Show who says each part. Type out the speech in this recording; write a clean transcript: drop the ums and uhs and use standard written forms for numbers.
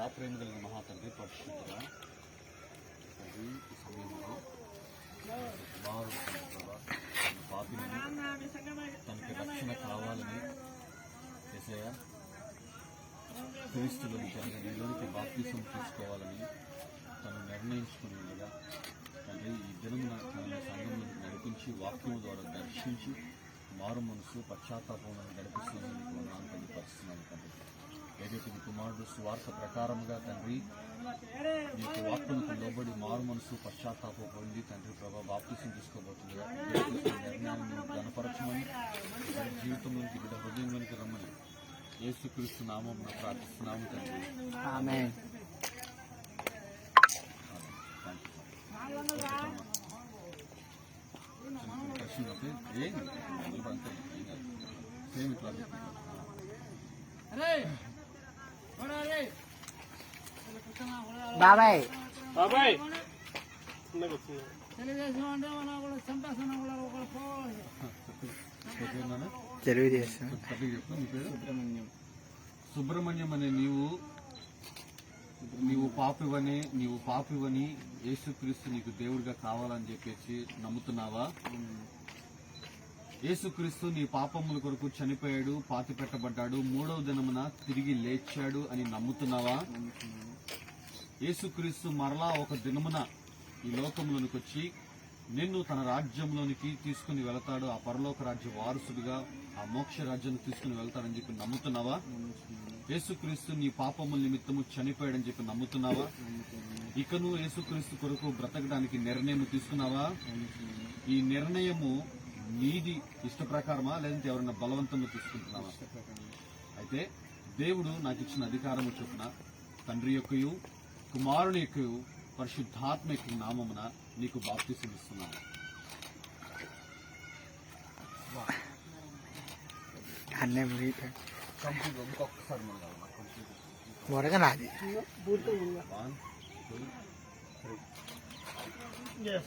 Speaker 1: మహాప్రేమ కలిగిన మహాతండ్రి పరిశుద్ధుడా ఈ సమయంలో కుమారుడు తన పాపిని తనకి రక్షణ కావాలని యేసయ్య క్రీస్తులోని తండ్రి నీలోనికి బాప్తిసం తీసుకోవాలని తను నిర్ణయించుకునేలాగా తండ్రి ఈ దినమున తన సంఘంలో నడిపించి వాక్యం ద్వారా దర్శించి మారు మనసు పశ్చాత్తాపములను నడిపిస్తున్నందుకు వందనాలు తండ్రి పరిస్తున్నాను తండ్రి. ఏదైతే నీ కుమారుడు స్వార్థ ప్రకారముగా తండ్రి నీకు వాక్యముకు లోబడి మారు మనసు పశ్చాత్తాపం పొంది తండ్రి ప్రభా బాప్తిసం తీసుకోబోతుందిగా నిర్ణయాన్ని ఘనపరచమని జీవితంలోనికి బిడ్డ హృదయంలోనికి రమ్మని యేసుక్రీస్తు నామం ప్రార్థిస్తున్నాము తండ్రి.
Speaker 2: ఆమేన్. బాబాయ్
Speaker 3: బాబాయ్
Speaker 2: తెలుగుదేశం
Speaker 1: సుబ్రహ్మణ్యం అనే నీవు పాపివని యేసుక్రీస్తు నీకు దేవుడిగా కావాలని చెప్పేసి నమ్ముతున్నావా? యేసుక్రీస్తు నీ పాపముల కొరకు చనిపోయాడు, పాతి పెట్టబడ్డాడు, 3వ దినమున తిరిగి లేచాడు అని నమ్ముతున్నావా? యేసుక్రీస్తు మరలా ఒక దినమున ఈ లోకంలోనికి వచ్చి నిన్ను తన రాజ్యంలోనికి తీసుకుని వెళతాడు, ఆ పరలోక రాజ్య వారసుడిగా ఆ మోక్ష రాజ్యాన్ని తీసుకుని వెళ్తాడని చెప్పి నమ్ముతున్నావా? యేసుక్రీస్తు నీ పాపముల నిమిత్తము చనిపోయాడని చెప్పి నమ్ముతున్నావా? ఇక నువ్వు యేసుక్రీస్తు కొరకు బ్రతకడానికి నిర్ణయం తీసుకున్నావా? ఈ నిర్ణయము నీది ఇష్ట ప్రకారమా లేదంటే ఎవరైనా బలవంతంగా తీసుకుంటున్నావా? అయితే దేవుడు నాకు ఇచ్చిన అధికారము చొప్పున తండ్రి యొక్కయు కుమారుని యొక్కయు పరిశుద్ధాత్మ యొక్క నామమున నీకు బాప్తిసం ఇస్తున్నాను.
Speaker 2: మొరగనాది
Speaker 1: One, two, three.